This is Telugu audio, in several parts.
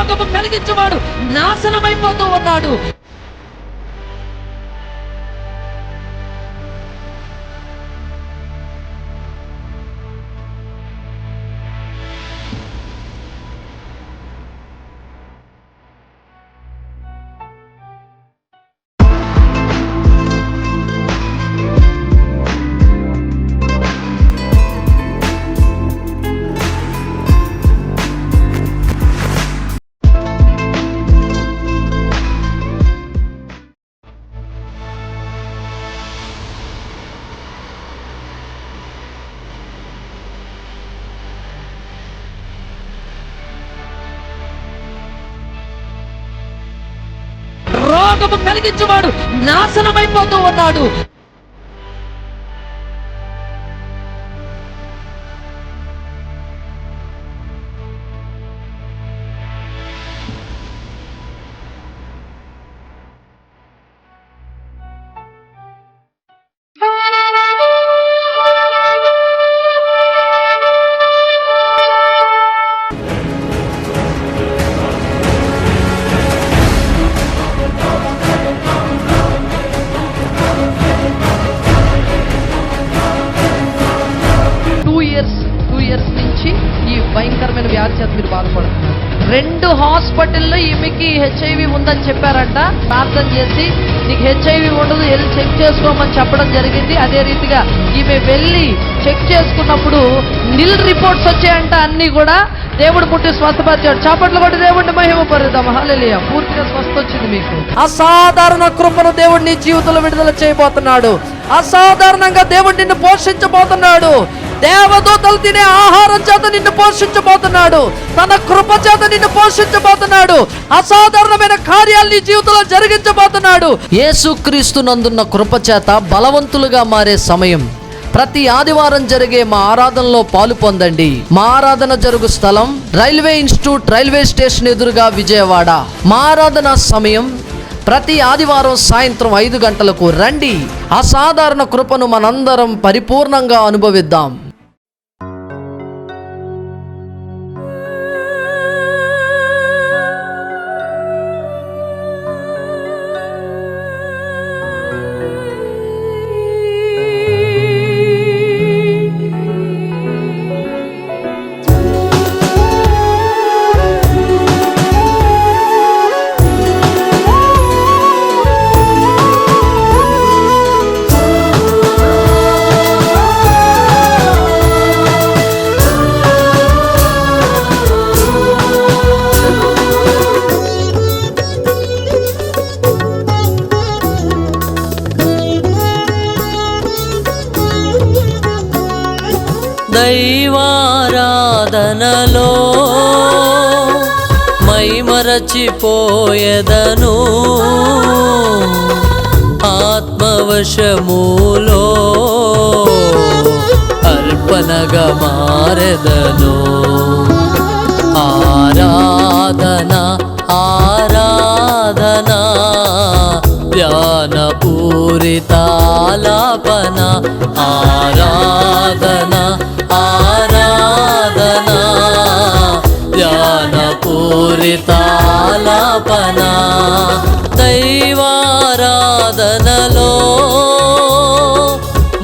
రోగము కలిగించేవాడు నాశనమైపోతూ ఉన్నాడు. రోగము కలిగించేవాడు నాశనమైపోతూ ఉన్నాడు. టూ ఇయర్స్ నుంచి ఈ భయంకరమైన వ్యాధి చేత మీరు బాధపడుతున్నారు. 2 హాస్పిటల్లో ఈమెకి HIV ఉందని చెప్పారంట. ప్రార్థన చేసి నీకు HIV ఉండదు, వెళ్ళి చెక్ చేసుకోమని చెప్పడం జరిగింది. అదే రీతిగా ఈమె వెళ్ళి చెక్ చేసుకున్నప్పుడు నిల్ రిపోర్ట్స్ వచ్చాయంట. అన్ని కూడా దేవుడు ముట్టి స్వస్థపరిచాడు. చాపట్లు కొట్టి దేవుడిని మహిమపరుద్దాం. హల్లెలూయా. పూర్తిగా స్వస్థ వచ్చింది మీకు. అసాధారణ కృపను దేవుడు నీ జీవితంలో విడుదల చేయబోతున్నాడు. అసాధారణంగా దేవుడు నిన్ను పోషించబోతున్నాడు. దేవదూతలు తినే ఆహారం చేత నిన్ను పోషించబోతున్నాడు. తన కృప చేత నిన్ను పోషించబోతున్నాడు. అసాధారణమైన కార్యాలు నీ జీవితంలో జరిగించబోతున్నాడు. యేసుక్రీస్తు నందున్న కృప చేత బలవంతులుగా మారే సమయం. ప్రతి ఆదివారం జరిగే మా ఆరాధనలో పాలు పొందండి. మా ఆరాధన జరుగు స్థలం రైల్వే ఇన్స్టిట్యూట్, రైల్వే స్టేషన్ ఎదురుగా, విజయవాడ. మా ఆరాధన సమయం ప్రతి ఆదివారం సాయంత్రం 5 గంటలకు రండి. అసాధారణ కృపను మనందరం పరిపూర్ణంగా అనుభవిద్దాం. దైవారాధనలో మైమరచిపోయెదను, ఆత్మవశములో అర్పణగా మారెదను. ఆరాధన ఆరాధన ధ్యానపూరితాలాపన. ఆరాధన ఆరాధన ధ్యానపూరితాలాపన. దైవారాధనలో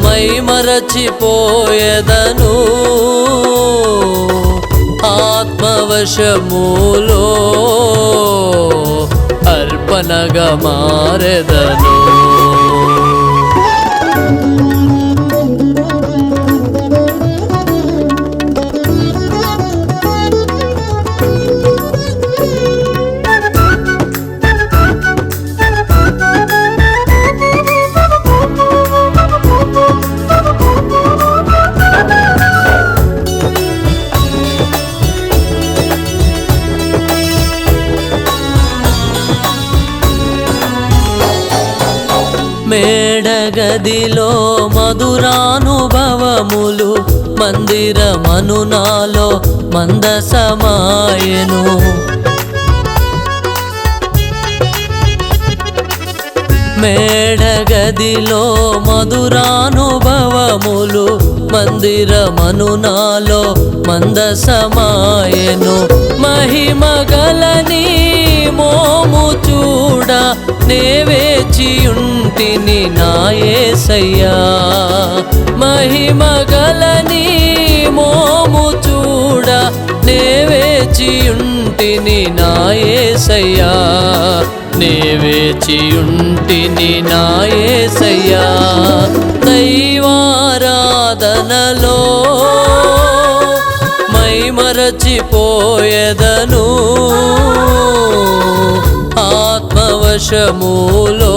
మైమరచిపోయెదను, ఆత్మవశములో అర్పణగా మారెదను. మేడగదిలో మధురానుభవములు, మందిరమను నాలో మందసమాయెను. మేడగదిలో మధురానుభవములు మందిరమను నాలో మందసమాయెను మహిమగలని మోము చూడ నే వేచియుంటిని నా యేసయ్యా మహిమగలని మోము చూడ నే వేచియుంటిని నా యేసయ్యా నే వేచియుంటిని నా యేసయ్యా దైవారాధనలో మైమరచిపోయెదను ఆత్మవశములో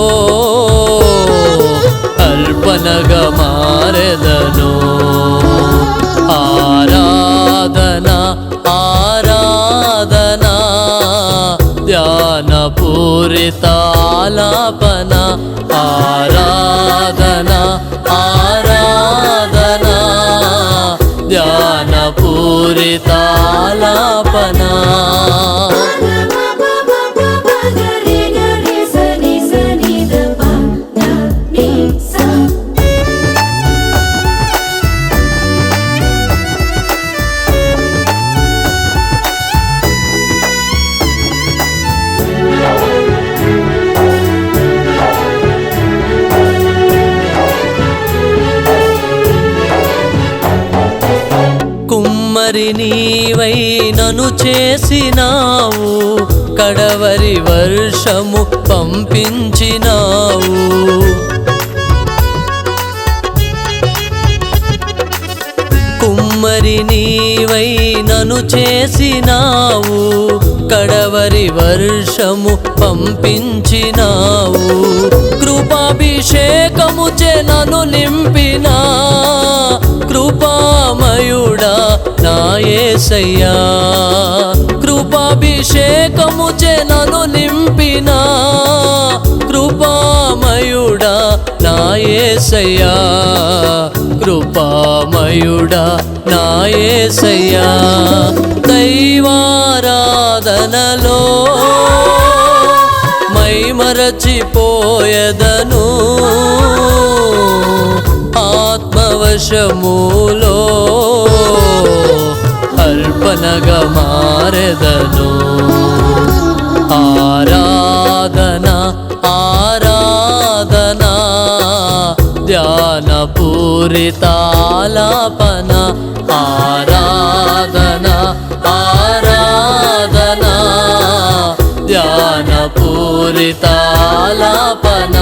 అర్పణగా మారెదను ఆరాధన ఆరాధన ధ్యానపూరిత ఆలాపన ఆరాధన ఆరాధన ధ్యానపూరిత ఆలాపన కుమ్మరి నీవై నన్ను చేసినావు కడవరి వర్షము పంపించినావు కుమ్మరి నీవై నన్ను చేసినావు కడవరి వర్షము పంపించినావు కృపాభిషేకముచే నన్ను నింపినా కృపామయుడా నా యేసయ్యా కృపాభిషేకముచే నన్ను నింపినా కృపామయుడా నా యేసయ్యా కృపామయుడా నా యేసయ్యా దైవారాధనలో మైమరచిపోయెదను ఆత్మవశములో అర్పణగా మారెదను ఆరాధన ఆరాధన ధ్యానపూరిత ఆలాపన ఆరాధన ఆరాధన ధ్యానపూరిత ఆలాపన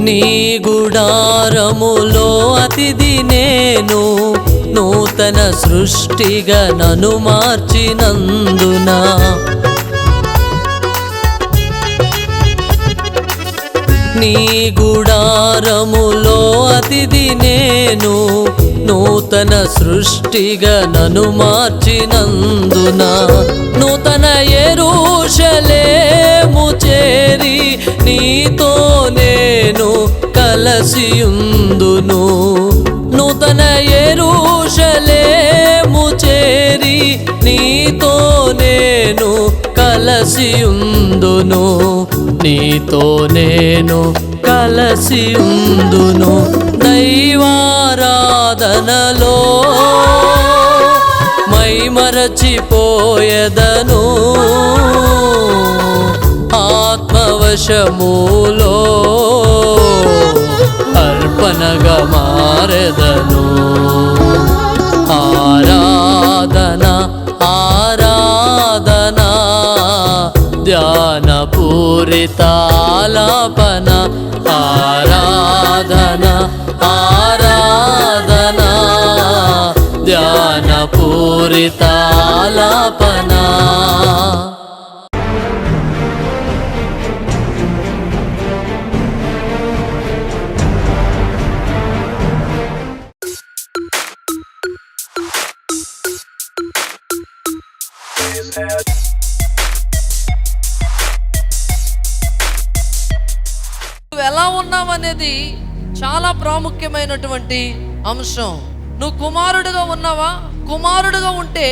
నీ గుడారములో అతిథి నేను నూతన సృష్టిగా నన్ను మార్చినందున నీ గుడారములో అతిథి నేను నూతన సృష్టిగా నన్ను మార్చినందున నూతన యెరూషలేము చేరి నీతో నేను కలసియుందును నూతన యెరూషలేము చేరి నీతో నేను కలసియుందును నీతో నేను కలసియుందును దైవారాధనలో మైమరచిపోయెదను ఆత్మవశములో అర్పణగా మారెదను ఆరాధన ఆరాధన ధ్యానపూరిత ఆలాపన ఆరాధన ఆరాధన ధ్యానపూరిత ఆలాపన Is that నువ్వు ఎలా ఉన్నావు అనేది చాలా ప్రాముఖ్యమైనటువంటి అంశం. నువ్వు కుమారుడిగా ఉన్నావా? కుమారుడిగా ఉంటే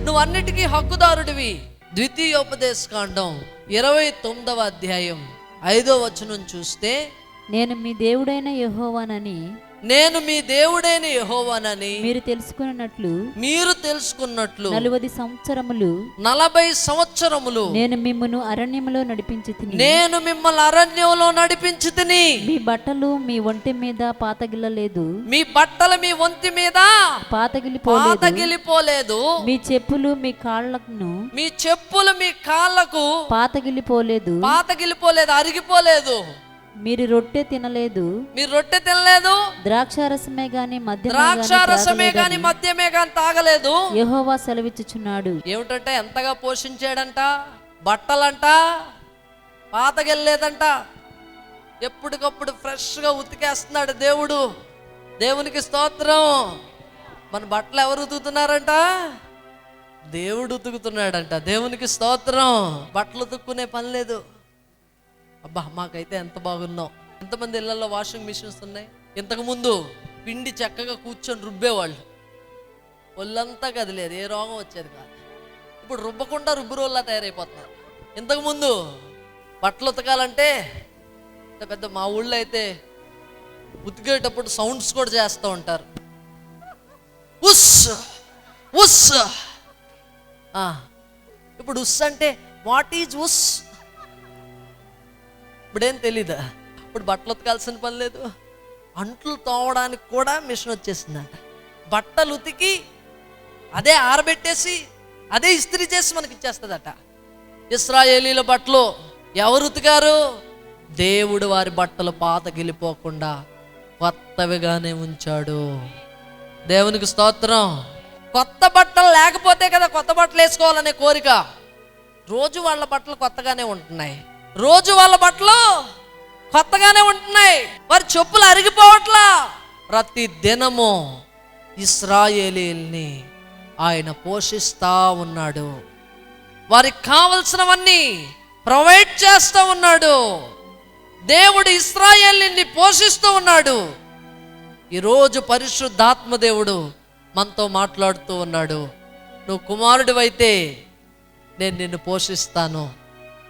నువ్వు అన్నిటికీ హక్కుదారుడివి. ద్వితీయోపదేశకాండం 29వ అధ్యాయం 5వ వచనం చూస్తే, నేను మీ దేవుడైన యెహోవానని మీరు తెలుసుకున్నట్లు 40 సంవత్సరములు నేను మిమ్మును అరణ్యములో నడిపించితిని. మీ బట్టలు మీ ఒంటి మీద పాతగిల్లలేదు, మీ బట్టలు మీ ఒంటి మీద పాతగిలిపోలేదు. మీ చెప్పులు మీ కాళ్ళకు పాతగిలిపోలేదు, అరిగిపోలేదు. మీరు రొట్టె తినలేదు, ద్రాక్షారసమే గాని మద్యమే గాని తాగలేదు, యెహోవా సెలవిచ్చుచున్నాడు. ఏమిటంటే ఎంతగా పోషించాడంట, బట్టలంట పాతగెళ్ళలేదంట, ఎప్పటికప్పుడు ఫ్రెష్గా ఉతికేస్తున్నాడు దేవుడు. దేవునికి స్తోత్రం. మన బట్టలు ఎవరు ఉతుకుతున్నారంట? దేవుడు ఉతుకుతున్నాడంట. దేవునికి స్తోత్రం. బట్టలు ఉతుక్కునే పని లేదు. అబ్బా, మాకైతే ఎంత బాగున్నాం. ఎంతమంది ఇళ్లలో వాషింగ్ మిషన్స్ ఉన్నాయి? ఇంతకుముందు పిండి చక్కగా కూర్చొని రుబ్బేవాళ్ళు, ఒళ్ళంతా కదిలేదు, ఏ రోగం వచ్చేది కాదు. ఇప్పుడు రుబ్బకుండా రుబ్బురోళ్ళ తయారైపోతున్నారు. ఇంతకుముందు బట్టలు ఉతకాలంటే పెద్ద మా ఊళ్ళో అయితే ఉతికేటప్పుడు సౌండ్స్ కూడా చేస్తూ ఉంటారు. ఉస్ ఉస్. ఇప్పుడు ఉస్ అంటే వాట్ ఈజ్ ఉస్? ఇప్పుడేం తెలీదా? ఇప్పుడు బట్టలు ఉతకాల్సిన పని లేదు, అంట్లు తోమడానికి కూడా మిషన్ వచ్చేసిందంట. బట్టలు ఉతికి అదే ఆరబెట్టేసి అదే ఇస్త్రీ చేసి మనకి ఇచ్చేస్తుందట. ఇశ్రాయేలీల బట్టలు ఎవరు ఉతికారు? దేవుడు వారి బట్టలు పాతగిలిపోకుండా కొత్తవిగానే ఉంచాడు. దేవునికి స్తోత్రం. కొత్త బట్టలు లేకపోతే కదా కొత్త బట్టలు వేసుకోవాలనే కోరిక. రోజు వాళ్ళ బట్టలు కొత్తగానే ఉంటున్నాయి, వారి చెప్పులు అరిగిపోవట్లా. ప్రతి దినము ఇశ్రాయేలీల్ని ఆయన పోషిస్తా ఉన్నాడు, వారికి కావలసినవన్నీ ప్రొవైడ్ చేస్తూ ఉన్నాడు. దేవుడు ఇశ్రాయేలీల్ని పోషిస్తూ ఉన్నాడు. ఈరోజు పరిశుద్ధాత్మ దేవుడు మనతో మాట్లాడుతూ ఉన్నాడు. నువ్వు కుమారుడివైతే నేను నిన్ను పోషిస్తాను,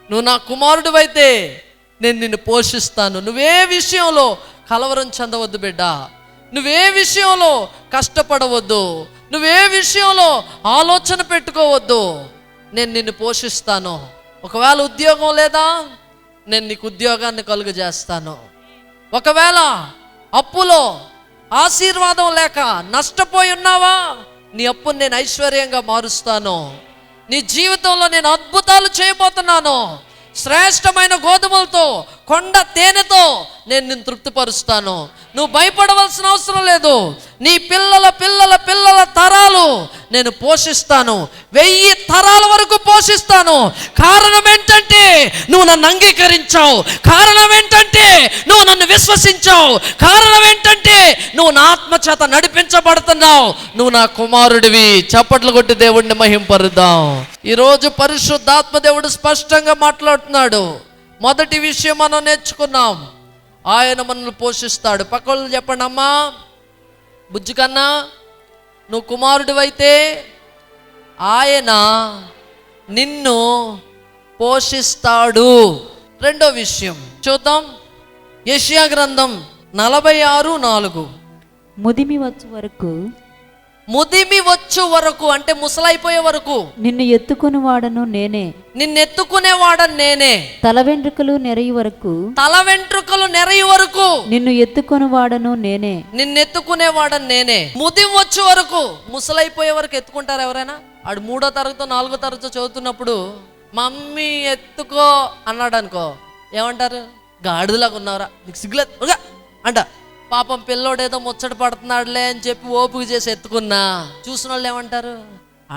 నువ్వు నా కుమారుడివైతే నేను నిన్ను పోషిస్తాను. నువ్వే విషయంలో కలవరం చెందవద్దు బిడ్డ, నువ్వే విషయంలో కష్టపడవద్దు, నువ్వే విషయంలో ఆలోచన పెట్టుకోవద్దు. నేను నిన్ను పోషిస్తాను. ఒకవేళ ఉద్యోగం లేదా, నేను నీకు ఉద్యోగాన్ని కలుగజేస్తాను. ఒకవేళ అప్పులో ఆశీర్వాదం లేక నష్టపోయి ఉన్నావా, నీ అప్పుని నేను ఐశ్వర్యంగా మారుస్తాను. నీ జీవితంలో నేను అద్భుతాలు చేయబోతున్నాను. శ్రేష్టమైన గోధుమలతో, కొండ తేనెతో నేను నిన్ను తృప్తిపరుస్తాను. నువ్వు భయపడవలసిన అవసరం లేదు. నీ పిల్లల పిల్లల పిల్లల తరాలు నేను పోషిస్తాను, 1000 తరాల వరకు పోషిస్తాను. కారణం ఏంటంటే నువ్వు నన్ను అంగీకరించావు, కారణం ఏంటంటే నువ్వు నన్ను విశ్వసించావు, కారణం ఏంటంటే నువ్వు నా ఆత్మ చేత నడిపించబడుతున్నావు. నువ్వు నా కుమారుడివి. చప్పట్లు కొట్టి దేవుడిని మహింపరుద్దాం. ఈరోజు పరిశుద్ధాత్మ దేవుడు స్పష్టంగా మాట్లాడుతున్నాడు. మొదటి విషయం మనం నేర్చుకున్నాం, ఆయన మనల్ని పోషిస్తాడు. పక్కన చెప్పండి, అమ్మా బుజ్జి కన్నా నువ్వు కుమారుడివైతే ఆయన నిన్ను పోషిస్తాడు. రెండో విషయం చూద్దాం, యెషయా గ్రంథం 46:4. ముదిమి వచ్చు వరకు అంటే ముసలైపోయే వరకు నిన్ను ఎత్తుకునేవాడను నేనే. తల వెంట్రుకలు నెరయి వరకు నిన్ను ఎత్తుకునేవాడను నేనే. ముదిమి వచ్చే వరకు, ముసలైపోయే వరకు ఎత్తుకుంటారు ఎవరైనా? ఆడు 3వ తరగతి 4వ తరగతి చదువుతున్నప్పుడు మమ్మీ ఎత్తుకో అన్నాడు అనుకో, ఏమంటారు? గాడిదలాగా ఉన్నారా, నీకు సిగ్గులేదు అంట. పాపం పిల్లోడేదో ముచ్చట పడుతున్నాడులే అని చెప్పి ఓపిక చేసి ఎత్తుకున్నా చూసిన వాళ్ళు ఏమంటారు?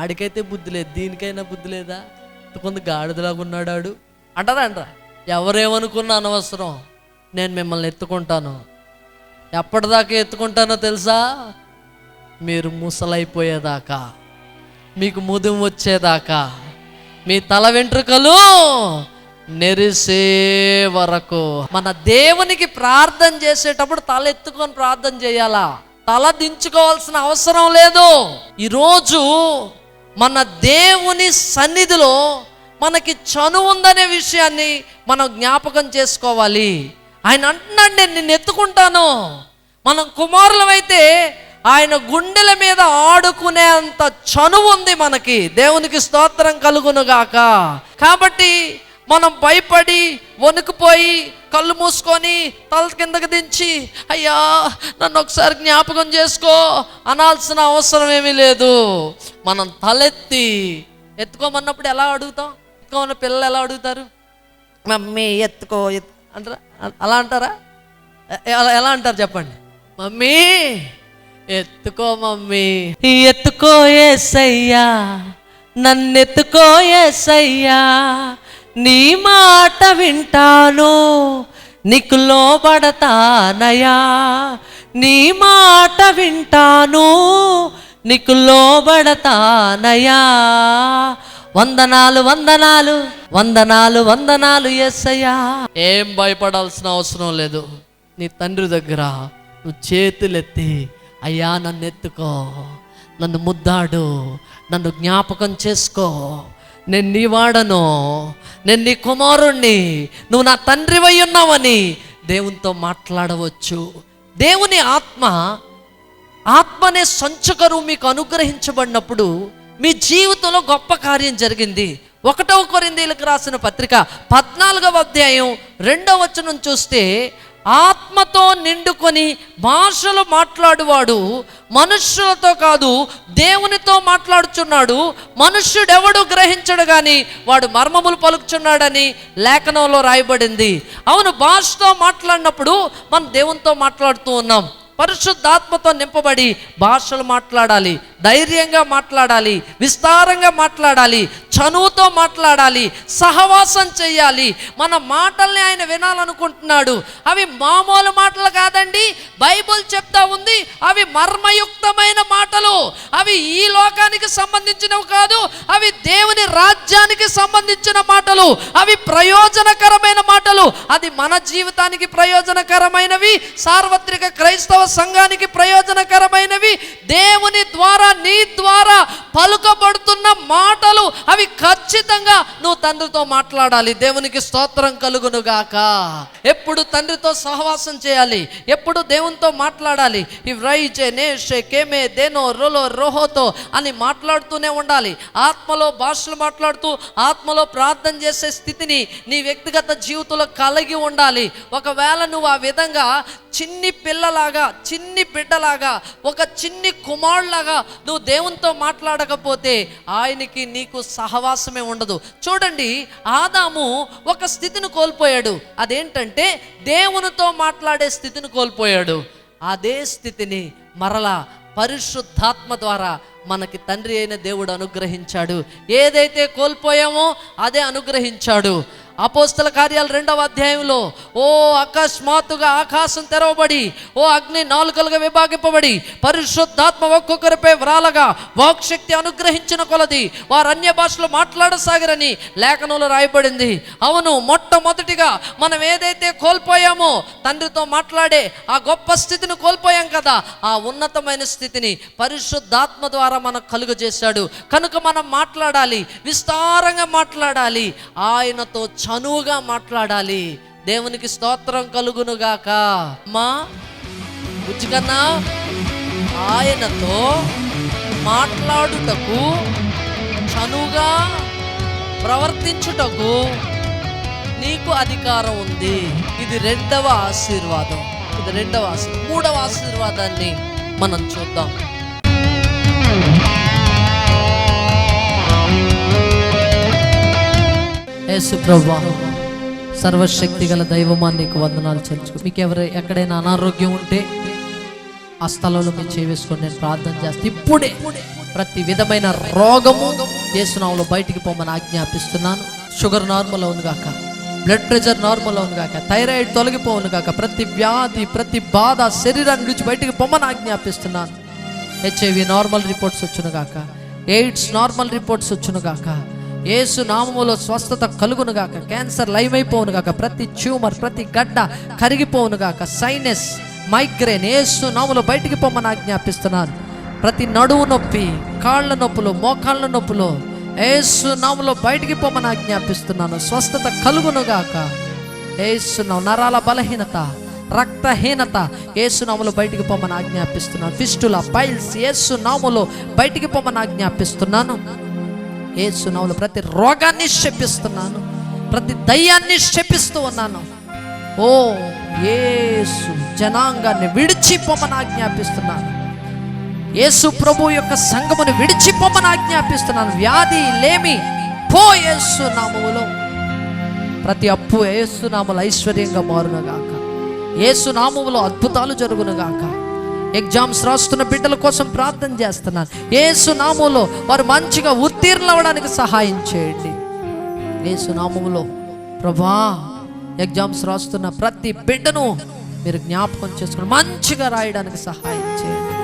ఆడికైతే బుద్ధి లేదు, దీనికైనా బుద్ధి లేదా, ఎత్తుకుంది గాడిదలాగా ఉన్నాడు ఆడు అంటారా? ఎవరేమనుకున్నా అనవసరం, నేను మిమ్మల్ని ఎత్తుకుంటాను. ఎప్పటిదాకా ఎత్తుకుంటానో తెలుసా? మీరు ముసలైపోయేదాకా, మీకు ముదుము వచ్చేదాకా, మీ తల వెంట్రుకలు నెరిసే వరకు. మన దేవునికి ప్రార్థన చేసేటప్పుడు తల ఎత్తుకొని ప్రార్థన చేయాలా, తల దించుకోవాల్సిన అవసరం లేదు. ఈరోజు మన దేవుని సన్నిధిలో మనకి చనువు ఉందనే విషయాన్ని మనం జ్ఞాపకం చేసుకోవాలి. ఆయన అంటున్నాడు, నేను నిన్ను ఎత్తుకుంటాను. మనం కుమారులమైతే ఆయన గుండెల మీద ఆడుకునే అంత చనువు ఉంది మనకి. దేవునికి స్తోత్రం కలుగునుగాక. కాబట్టి మనం భయపడి వణుకుపోయి కళ్ళు మూసుకొని తల కిందకి దించి అయ్యా నన్ను ఒకసారి జ్ఞాపకం చేసుకో అనాల్సిన అవసరం ఏమీ లేదు. మనం తలెత్తి ఎత్తుకోమన్నప్పుడు ఎలా అడుగుతాం? ఎత్తుకోమన్న పిల్లలు ఎలా అడుగుతారు? మమ్మీ ఎత్తుకో అంటారా? అలా అంటారా? ఎలా అంటారు చెప్పండి? మమ్మీ ఎత్తుకో, మమ్మీ ఎత్తుకో యేసయ్యా, నన్నెత్తుకో యేసయ్యా, నీ మాట వింటాను, నీకు లోబడతానయా, నీ మాట వింటాను, నీకు లోబడతానయా. వందనాలు వందనాలు వందనాలు వందనాలు యేసయ్యా. ఏం భయపడాల్సిన అవసరం లేదు. నీ తండ్రి దగ్గర నువ్వు చేతులెత్తి అయ్యా నన్ను ఎత్తుకో, నన్ను ముద్దాడు, నన్ను జ్ఞాపకం చేసుకో, నేను నీ వాడను, నేను నీ కుమారుణ్ణి, నువ్వు నా తండ్రివై ఉన్నావని దేవునితో మాట్లాడవచ్చు. దేవుని ఆత్మనే సంచకరు మీకు అనుగ్రహించబడినప్పుడు మీ జీవితంలో గొప్ప కార్యం జరిగింది. 1 కొరింథీయులకు రాసిన పత్రిక 14వ అధ్యాయం 2వ వచనం చూస్తే, ఆత్మతో నిండుకొని భాషలు మాట్లాడువాడు మనుష్యులతో కాదు దేవునితో మాట్లాడుచున్నాడు, మనుష్యుడెవడు గ్రహించడు గాని వాడు మర్మములు పలుకుచున్నాడని లేఖనంలో రాయబడింది. అవును, భాషతో మాట్లాడినప్పుడు మనం దేవునితో మాట్లాడుతూ ఉన్నాం. పరిశుద్ధాత్మతో నింపబడి భాషలు మాట్లాడాలి, ధైర్యంగా మాట్లాడాలి, విస్తారంగా మాట్లాడాలి, చనువుతో మాట్లాడాలి, సహవాసం చేయాలి. మన మాటల్ని ఆయన వినాలనుకుంటున్నాడు. అవి మామూలు మాటలు కాదండి, బైబుల్ చెప్తా ఉంది అవి మర్మయుక్తమైన మాటలు. అవి ఈ లోకానికి సంబంధించినవి కాదు, అవి దేవుని రాజ్యానికి సంబంధించిన మాటలు, అవి ప్రయోజనకరమైన మాటలు. అది మన జీవితానికి ప్రయోజనకరమైనవి, సార్వత్రిక క్రైస్తవ సంఘానికి ప్రయోజనకరమైనవి, దేవుని ద్వారా నీ ద్వారా పలుకబడుతున్న మాటలు. అవి ఖచ్చితంగా నువ్వు తండ్రితో మాట్లాడాలి. దేవునికి స్తోత్రం కలుగునుగాక. ఎప్పుడు తండ్రితో సహవాసం చేయాలి, ఎప్పుడు దేవునితో మాట్లాడాలి. రోహోతో అని మాట్లాడుతూనే ఉండాలి. ఆత్మలో భాషలు మాట్లాడుతూ ఆత్మలో ప్రార్థన చేసే స్థితిని నీ వ్యక్తిగత జీవితంలో కలిగి ఉండాలి. ఒకవేళ నువ్వు ఆ విధంగా చిన్ని పిల్లలాగా, చిన్ని బిడ్డలాగా, ఒక చిన్ని కుమారులాగా నువ్వు దేవునితో మాట్లాడకపోతే ఆయనకి నీకు సహవాసమే ఉండదు. చూడండి, ఆదాము ఒక స్థితిని కోల్పోయాడు. అదేంటంటే దేవునితో మాట్లాడే స్థితిని కోల్పోయాడు. అదే స్థితిని మరలా పరిశుద్ధాత్మ ద్వారా మనకి తండ్రి అయిన దేవుడు అనుగ్రహించాడు. ఏదైతే కోల్పోయామో అదే అనుగ్రహించాడు. అపోస్తల కార్యాలు 2వ అధ్యాయంలో అకస్మాత్తుగా ఆకాశం తెరవబడి అగ్ని నాలుకలుగా విభాగింపబడి పరిశుద్ధాత్మ ఒక్కొక్కరిపై వ్రాలగా వాక్శక్తి అనుగ్రహించిన కొలది వారు అన్య భాషలో మాట్లాడసాగరని లేఖనంలో రాయబడింది. అవును, మొట్టమొదటిగా మనం ఏదైతే కోల్పోయామో తండ్రితో మాట్లాడే ఆ గొప్ప స్థితిని కోల్పోయాం కదా, ఆ ఉన్నతమైన స్థితిని పరిశుద్ధాత్మ ద్వారా మనకు కలుగజేశాడు. కనుక మనం మాట్లాడాలి, విస్తారంగా మాట్లాడాలి, ఆయనతో చనువుగా మాట్లాడాలి. దేవునికి స్తోత్రం కలుగునుగాక. మా బుజ్జికన్నా, ఆయనతో మాట్లాడుటకు, చనువుగా ప్రవర్తించుటకు నీకు అధికారం ఉంది. ఇది 2వ ఆశీర్వాదం. ఇది 2వ ఆశీర్వాదం. 3వ ఆశీర్వాదాన్ని మనం చూద్దాం. యేసు ప్రభువా, సర్వశక్తి గల దైవమా, నీకు వందనాలు చెల్లించుకో. మీకు ఎక్కడైనా అనారోగ్యం ఉంటే ఆ స్థలంలో మీరు చేవేసుకొని నేను ప్రార్థన చేస్తే ఇప్పుడే ప్రతి విధమైన రోగము యేసు నామములో బయటికి పోమని ఆజ్ఞాపిస్తున్నాను. షుగర్ నార్మల్ అవును గాక, బ్లడ్ ప్రెషర్ నార్మల్ అవును గాక, థైరాయిడ్ తొలగిపోవును గాక, ప్రతి వ్యాధి, ప్రతి బాధ శరీరాన్ని నుంచి బయటికి పొమ్మని ఆజ్ఞాపిస్తున్నాను. HIV నార్మల్ రిపోర్ట్స్ వచ్చును గాక, ఎయిడ్స్ నార్మల్ రిపోర్ట్స్ వచ్చును గాక, యేసు నామములో స్వస్థత కలుగునుగాక. క్యాన్సర్ లైమైపోవునుగాక. ప్రతి ట్యూమర్, ప్రతి గడ్డ కరిగిపోవునుగాక. సైనస్, మైగ్రేన్ యేసు నామములో బయటికి పొమ్మని ఆజ్ఞాపిస్తున్నాను. ప్రతి నడువు నొప్పి, కాళ్ళ నొప్పులు, మోకాళ్ళ నొప్పులు యేసు నామములో బయటికి పొమ్మని ఆజ్ఞాపిస్తున్నాను. స్వస్థత కలుగునుగాక. యేసు నామములో నరాల బలహీనత, రక్తహీనత యేసు నామములో బయటికి పొమ్మని ఆజ్ఞాపిస్తున్నాను. ఫిస్టులా, పైల్స్ యేసు నామములో బయటికి పొమ్మని ఆజ్ఞాపిస్తున్నాను. యేసు నామములో ప్రతి రోగాన్ని శపిస్తున్నాను. ప్రతి దయ్యాన్ని శపిస్తూ ఉన్నాను. ఓ యేసు జనాంగాన్ని విడిచిపోమని ఆజ్ఞాపిస్తున్నాను. యేసు ప్రభు యొక్క సంఘమును విడిచిపోమని ఆజ్ఞాపిస్తున్నాను. వ్యాధి లేమి పో యేసు నామములో. ప్రతి అప్పు యేసు నామములో ఐశ్వర్యంగా మారునుగాక. యేసు నామములో అద్భుతాలు జరుగునుగాక. ఎగ్జామ్స్ రాస్తున్న బిడ్డల కోసం ప్రార్థన చేస్తున్నాను. యేసు నామములో వారు మంచిగా ఉత్తీర్ణులు అవ్వడానికి సహాయం చేయండి. యేసు నామములో ప్రభా ఎగ్జామ్స్ రాస్తున్న ప్రతి బిడ్డను మీరు జ్ఞాపకం చేసుకుని మంచిగా రాయడానికి సహాయం చేయండి.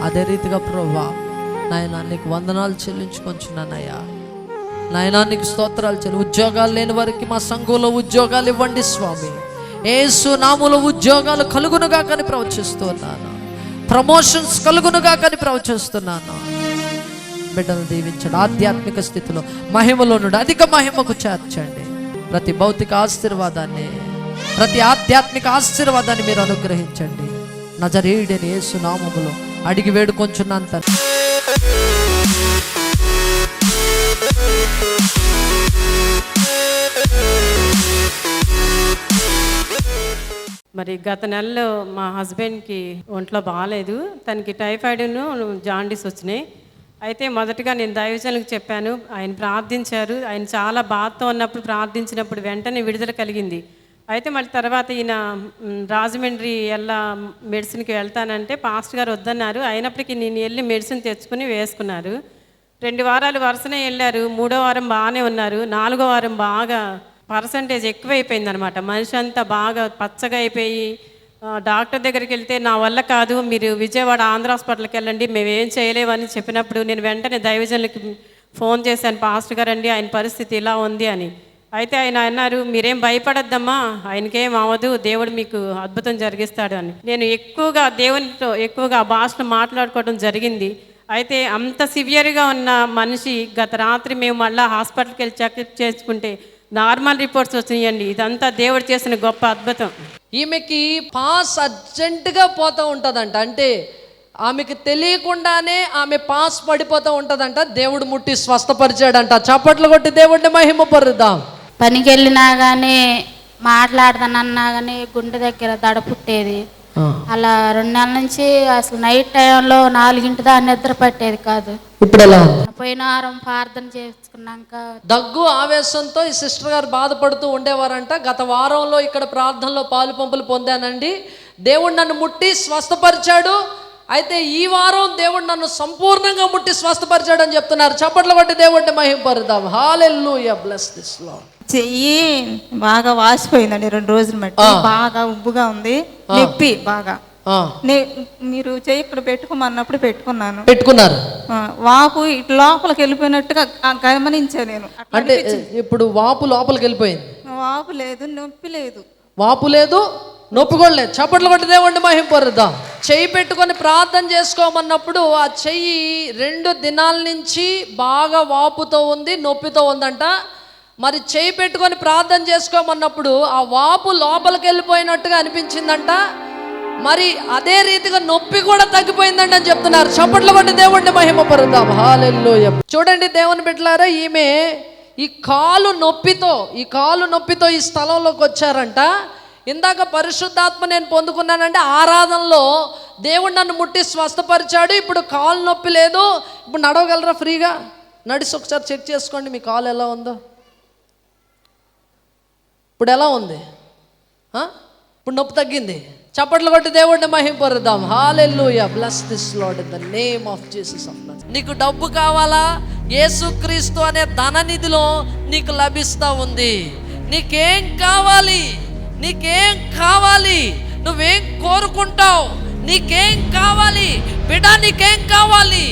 అదే రీతిగా ప్రభా నాయనా నీకు వందనాలు చెల్లించుకొంచున్నానయ్యా. నాయనా నీకు స్తోత్రాలు చెల్లి. ఉద్యోగాలు లేని వారికి మా సంఘంలో ఉద్యోగాలు ఇవ్వండి స్వామి. యేసు నామములో ఉద్యోగాలు కలుగునుగా కానీ ప్రవచిస్తున్నాను. ప్రమోషన్స్ కలుగునుగా కానీ ప్రవచిస్తున్నాను. బిడ్డలు దీవించండి. ఆధ్యాత్మిక స్థితిలో మహిమలో నుండి అధిక మహిమకు చేర్చండి. ప్రతి భౌతిక ఆశీర్వాదాన్ని, ప్రతి ఆధ్యాత్మిక ఆశీర్వాదాన్ని మీరు అనుగ్రహించండి. నజరేయుడైన యేసు నామములో అడిగి వేడుకొంచున్నాను తండ్రి. మరి గత నెలలో మా హస్బెండ్కి ఒంట్లో బాగాలేదు. తనకి టైఫాయిడ్ను జాండీస్ వచ్చినాయి. అయితే మొదటగా నేను దైవజనులకు చెప్పాను. ఆయన ప్రార్థించారు. ఆయన చాలా బాధతో ఉన్నప్పుడు ప్రార్థించినప్పుడు వెంటనే విడుదల కలిగింది. అయితే మళ్ళీ తర్వాత ఈయన రాజమండ్రి మెడిసిన్కి వెళ్తానంటే పాస్టర్ గారు వద్దన్నారు. అయినప్పటికీ నేను వెళ్ళి మెడిసిన్ తెచ్చుకుని వేసుకున్నారు. 2 వారాలు వరుసనే వెళ్ళారు. 3వ వారం బాగానే ఉన్నారు. 4వ వారం బాగా పర్సంటేజ్ ఎక్కువైపోయింది అనమాట. మనిషి అంతా బాగా పచ్చగా అయిపోయి డాక్టర్ దగ్గరికి వెళ్తే నా వల్ల కాదు, మీరు విజయవాడ ఆంధ్ర హాస్పిటల్కి వెళ్ళండి, మేము ఏం చేయలేమని చెప్పినప్పుడు నేను వెంటనే దైవజనులకి ఫోన్ చేశాను. పాస్టర్ గారండి ఆయన పరిస్థితి ఇలా ఉంది అని. అయితే ఆయన అన్నారు, మీరేం భయపడద్దమ్మా, ఆయనకేం అవ్వదు, దేవుడు మీకు అద్భుతం జరిగిస్తాడు అని. నేను దేవునితో ఎక్కువగా ఆ భాషలో మాట్లాడుకోవడం జరిగింది. అయితే అంత సివియర్గా ఉన్న మనిషి గత రాత్రి మేము మళ్ళీ హాస్పిటల్కి వెళ్ళి చెకప్ చేసుకుంటే నార్మల్ రిపోర్ట్స్ వచ్చినాయండి. ఇదంతా దేవుడు చేసిన గొప్ప అద్భుతం. ఈమెకి పాస్ అర్జెంటుగా పోతూ ఉంటుందంట. అంటే ఆమెకి తెలియకుండానే ఆమె పాస్ పడిపోతూ ఉంటుందంట. దేవుడు ముట్టి స్వస్థపరిచాడంట. చప్పట్లు కొట్టి దేవుడిని మహిమపరుద్దాం. పనికి వెళ్ళినా కానీ మాట్లాడతానన్నా కానీ గుండె దగ్గర దడ పుట్టేది. అలా 2 నెలల నుంచి అసలు నైట్ టైంలో 4 దాకా నిద్ర పట్టేది కాదు. ఇప్పుడు ఎలా? పోయిన వారం ప్రార్థన చేసుకున్నాక దగ్గు ఆవేశంతో ఈ సిస్టర్ గారు బాధపడుతూ ఉండేవారంట. గత వారంలో ఇక్కడ ప్రార్థనలో పాలు పంపులు పొందానండి, దేవుడు నన్ను ముట్టి స్వస్థపరిచాడు. అయితే ఈ వారం దేవుడు నన్ను సంపూర్ణంగా ముట్టి స్వస్థపరిచాడు అని చెప్తున్నారు. చప్పట్లు కొట్టి దేవుడిని మహిమపరుద్దాం. Hallelujah, bless this lord. చెయ్యి బాగా వాసిపోయిందండి. 2 రోజులు మట్టి బాగా ఉబ్బుగా ఉంది, నొప్పి బాగా. మీరు చెయ్యి ఇక్కడ పెట్టుకోమన్నప్పుడు పెట్టుకున్నారు. వాపు ఇటు లోపలికి వెళ్ళిపోయినట్టుగా గమనించాను నేను. అంటే ఇప్పుడు వాపు లోపలికి వెళ్ళిపోయింది. వాపు లేదు, నొప్పి లేదు. వాపు లేదు, నొప్పి కూడా లేదు. చప్పట్లు కొట్టి దేవుడిని మహిమపరుద్దాం. చెయ్యి పెట్టుకొని ప్రార్థన చేసుకోమన్నప్పుడు ఆ చెయ్యి 2 దినాల నుంచి బాగా వాపుతో ఉంది, నొప్పితో ఉందంట. మరి చెయ్యి పెట్టుకొని ప్రార్థన చేసుకోమన్నప్పుడు ఆ వాపు లోపలికి వెళ్ళిపోయినట్టుగా అనిపించిందంట. మరి అదే రీతిగా నొప్పి కూడా తగ్గిపోయిందండి అని చెప్తున్నారు. చప్పట్లు కొట్టి దేవుడిని మహిమపరుద్దాం. హల్లెలూయా. చూడండి దేవుని బిడ్డలారా, ఈమె ఈ కాలు నొప్పితో ఈ స్థలంలోకి వచ్చారంట. ఇందాక పరిశుద్ధాత్మ నేను పొందుకున్నానంటే ఆరాధనలో దేవుడు నన్ను ముట్టి స్వస్థపరిచాడు. ఇప్పుడు కాలు నొప్పి లేదు. ఇప్పుడు నడవగలరా ఫ్రీగా? నడిచి ఒకసారి చెక్ చేసుకోండి మీ కాలు ఎలా ఉందో. ఇప్పుడు ఎలా ఉంది? ఇప్పుడు నొప్పి తగ్గింది. చప్పట్లు కొట్టి దేవుడిని మహిమపరుద్దాం. Hallelujah, bless this Lord in the name of Jesus of Nazareth. నీకు డబ్బు కావాలా? యేసుక్రీస్తు అనే ధననిధిలో నీకు లభిస్తూ ఉంది. నీకేం కావాలి? నువ్వేం కోరుకుంటావు? నీకేం కావాలి బిడ్డ? నీకేం కావాలి?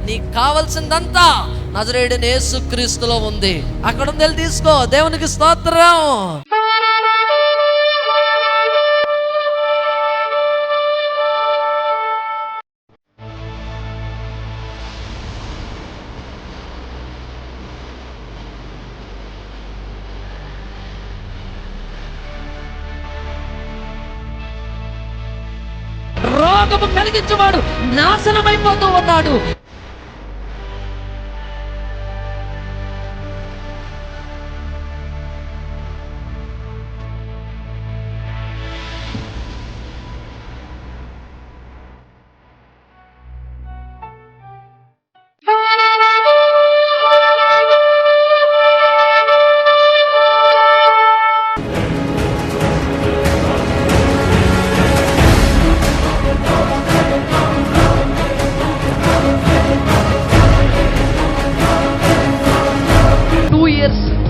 నీకు కావాల్సిందంతా నజరేయుడైన యేసుక్రీస్తులో ఉంది. అక్కడ ఉంది, వెళ్ళి తీసుకో. దేవునికి స్తోత్రం. రోగము కలిగించేవాడు నాశనమైపోతూ ఉన్నాడు.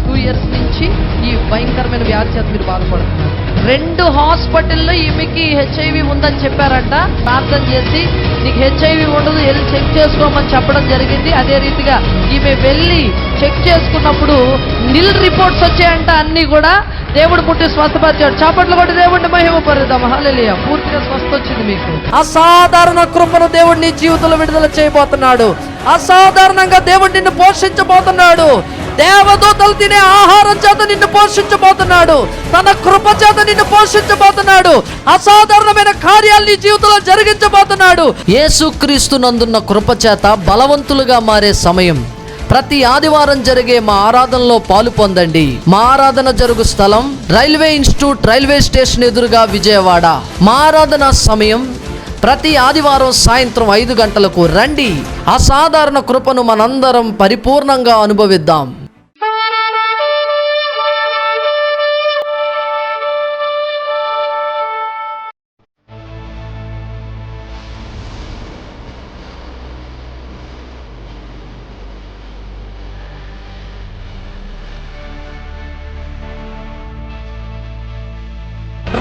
టూ ఇయర్స్ నుంచి ఈ భయంకరమైన వ్యాధి చేత మీరు బాధపడుతున్నారు. 2 హాస్పిటల్లో ఈమెకి హెచ్ఐవి ఉందని చెప్పారంట. ప్రార్థన చేసి నీకు హెచ్ఐవి ఉండదు, వెళ్ళి చెక్ చేసుకోమని చెప్పడం జరిగింది. అదే రీతిగా ఈమె వెళ్ళి చెక్ చేసుకున్నప్పుడు నిల్ రిపోర్ట్స్ వచ్చాయంట. అన్ని కూడా దేవుడు పుట్టి స్వస్థపరిచాడు. చాపట్లు కొట్టి దేవుడిని మహిమపరుద్దాం. హల్లెలూయా. పూర్తిగా స్వస్థ వచ్చింది మీకు. అసాధారణ కృపను దేవుడు నీ జీవితంలో విడుదల చేయబోతున్నాడు. అసాధారణంగా దేవుడు నిన్ను పోషించబోతున్నాడు. దేవదూతలు తినే ఆహారం చేత నిన్ను పోషించబోతున్నాడు. తన కృప చేత నిన్ను పోషించబోతున్నాడు. అసాధారణమైన కార్యాలు నీ జీవితంలో జరిగించబోతున్నాడు. యేసుక్రీస్తు నందున్న కృప చేత బలవంతులుగా మారే సమయం. ప్రతి ఆదివారం జరిగే మా ఆరాధనలో పాలు పొందండి. మా ఆరాధన జరుగు స్థలం రైల్వే ఇన్స్టిట్యూట్, రైల్వే స్టేషన్ ఎదురుగా, విజయవాడ. మా ఆరాధన సమయం ప్రతి ఆదివారం సాయంత్రం 5 గంటలకు. రండి. అసాధారణ కృపను మనందరం పరిపూర్ణంగా అనుభవిద్దాం.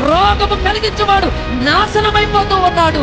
రోగము కలిగించేవాడు నాశనమైపోతూ ఉన్నాడు.